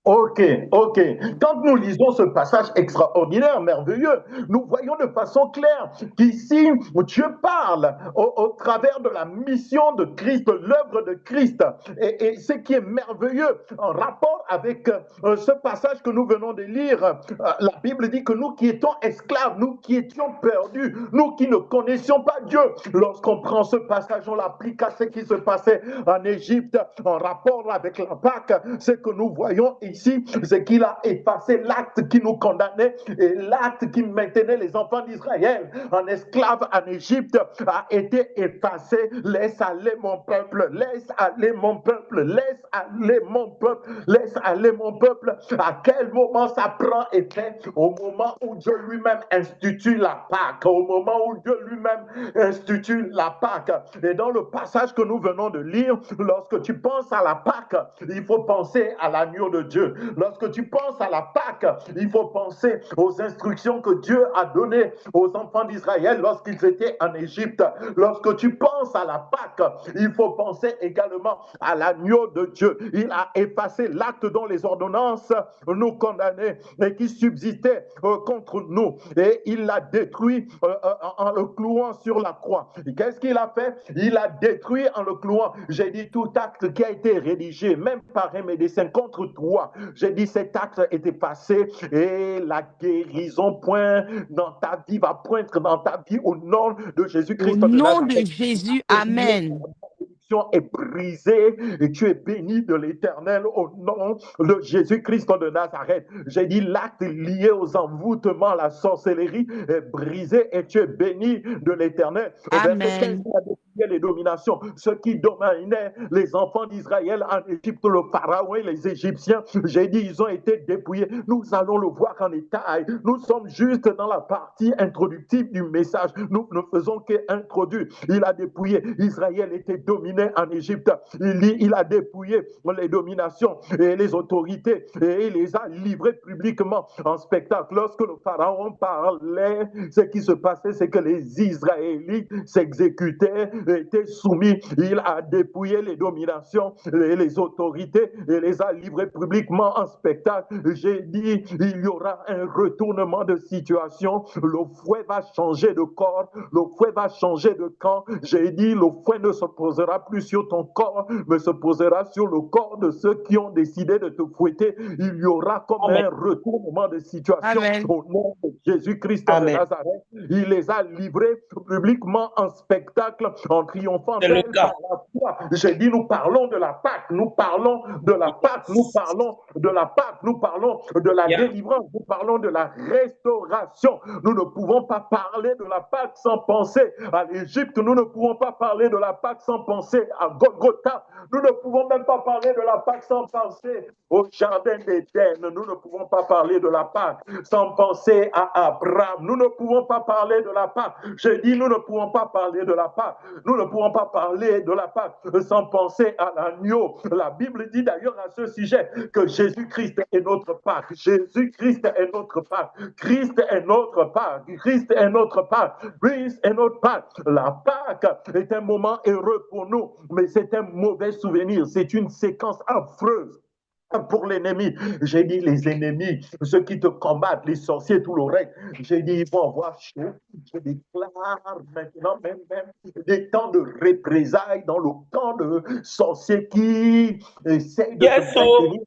Ok, ok. Quand nous lisons ce passage extraordinaire, merveilleux, nous voyons de façon claire qu'ici, Dieu parle au travers de la mission de Christ, de l'œuvre de Christ. Et ce qui est merveilleux en rapport avec ce passage que nous venons de lire, la Bible dit que nous qui étions esclaves, nous qui étions perdus, nous qui ne connaissions pas Dieu, lorsqu'on prend ce passage, on l'applique à ce qui se passait en Égypte en rapport avec la Pâque, ce que nous voyons ici, c'est qu'il a effacé l'acte qui nous condamnait et l'acte qui maintenait les enfants d'Israël en esclaves en Égypte a été effacé. Laisse aller mon peuple, laisse aller mon peuple, laisse aller mon peuple, laisse aller mon peuple. À quel moment ça prend effet? Au moment où Dieu lui-même institue la Pâque, au moment où Dieu lui-même institue la Pâque. Et dans le passage que nous venons de lire, lorsque tu penses à la Pâque, il faut penser à l'agneau de Dieu. Lorsque tu penses à la Pâque, il faut penser aux instructions que Dieu a données aux enfants d'Israël lorsqu'ils étaient en Égypte. Lorsque tu penses à la Pâque, il faut penser également à l'agneau de Dieu. Il a effacé l'acte dont les ordonnances nous condamnaient et qui subsistait contre nous. Et il l'a détruit en le clouant sur la croix. Qu'est-ce qu'il a fait? Il l'a détruit en le clouant. J'ai dit tout acte qui a été rédigé, même par un médecin contre toi. J'ai dit cet acte est effacé et la guérison point dans ta vie va poindre dans ta vie au nom de Jésus-Christ Au de nom de Nazareth. Jésus, Amen. Est brisée et tu es béni de l'Éternel au nom de Jésus-Christ de Nazareth. J'ai dit l'acte lié aux envoûtements, la sorcellerie est brisé et tu es béni de l'Éternel. Au verset 15, il a dépouillé les dominations, ceux qui dominaient les enfants d'Israël en Égypte, le pharaon et les Égyptiens. J'ai dit ils ont été dépouillés. Nous allons le voir en détail. Nous sommes juste dans la partie introductive du message. Nous ne faisons qu'introduire. Il a dépouillé. Israël était dominé en Égypte. Il a dépouillé les dominations et les autorités et il les a livrés publiquement en spectacle. Lorsque le pharaon parlait, ce qui se passait, c'est que les Israélites s'exécutaient, étaient soumis. Il a dépouillé les dominations et les autorités et les a livrés publiquement en spectacle. J'ai dit, il y aura un retournement de situation. Le fouet va changer de corps, le fouet va changer de camp. J'ai dit, le fouet ne se posera plus sur ton corps, mais se posera sur le corps de ceux qui ont décidé de te fouetter. Il y aura comme un retournement de situation. Amen. Au nom de Jésus-Christ de Nazareth. Il les a livrés publiquement en spectacle, en triomphant d'elle par la foi. J'ai dit, nous parlons de la Pâque, nous parlons de la Pâque, nous parlons de la Pâque, nous parlons de la délivrance, nous parlons de la restauration. Nous ne pouvons pas parler de la Pâque sans penser à l'Égypte. Nous ne pouvons pas parler de la Pâque sans penser à Golgotha. Nous ne pouvons même pas parler de la Pâque sans penser au jardin d'Éden. Nous ne pouvons pas parler de la Pâque sans penser à Abraham. Nous ne pouvons pas parler de la Pâque. Je dis, nous ne pouvons pas parler de la Pâque. Nous ne pouvons pas parler de la Pâque sans penser à l'agneau. La Bible dit d'ailleurs à ce sujet que Jésus-Christ est notre Pâque. Jésus-Christ est notre Pâque. Christ est notre Pâque. Christ est notre Pâque. Christ est notre Pâque. La Pâque est un moment heureux pour nous, mais c'est un mauvais souvenir. C'est une séquence affreuse pour l'ennemi. J'ai dit les ennemis, ceux qui te combattent, les sorciers, tout le reste. J'ai dit ils vont avoir chaud. Je déclare maintenant même des temps de représailles dans le camp de sorciers qui essayent de te maintenir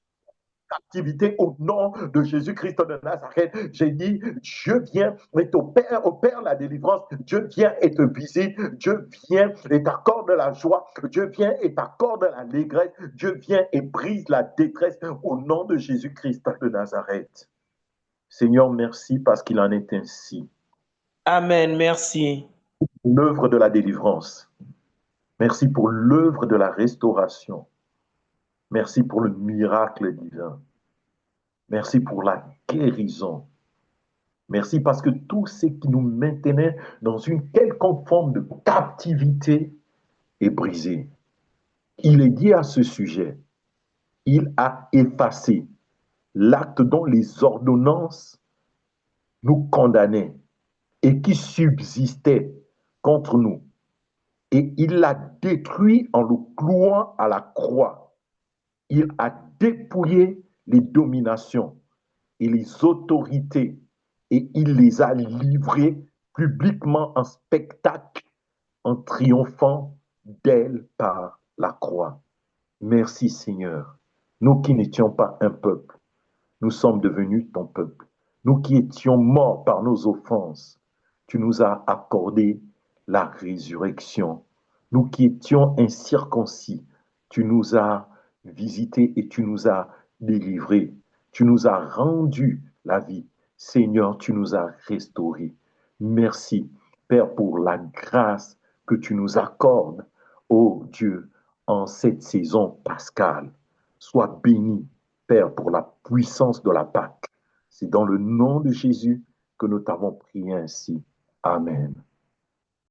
captivité au nom de Jésus-Christ de Nazareth. J'ai dit, Dieu vient et opère la délivrance. Dieu vient et te visite. Dieu vient et t'accorde la joie. Dieu vient et t'accorde l'allégresse. Dieu vient et brise la détresse au nom de Jésus-Christ de Nazareth. Seigneur, merci parce qu'il en est ainsi. Amen, merci. L'œuvre de la délivrance. Merci pour l'œuvre de la restauration. Merci pour le miracle divin. Merci pour la guérison. Merci parce que tout ce qui nous maintenait dans une quelconque forme de captivité est brisé. Il est dit à ce sujet, il a effacé l'acte dont les ordonnances nous condamnaient et qui subsistait contre nous. Et il l'a détruit en le clouant à la croix. Il a dépouillé les dominations et les autorités, et il les a livrées publiquement en spectacle, en triomphant d'elles par la croix. Merci Seigneur. Nous qui n'étions pas un peuple, nous sommes devenus ton peuple. Nous qui étions morts par nos offenses, tu nous as accordé la résurrection. Nous qui étions incirconcis, tu nous as visités et tu nous as délivrés. Tu nous as rendu la vie. Seigneur, tu nous as restaurés. Merci, Père, pour la grâce que tu nous accordes, ô Dieu, en cette saison pascale. Sois béni, Père, pour la puissance de la Pâque. C'est dans le nom de Jésus que nous t'avons prié ainsi. Amen.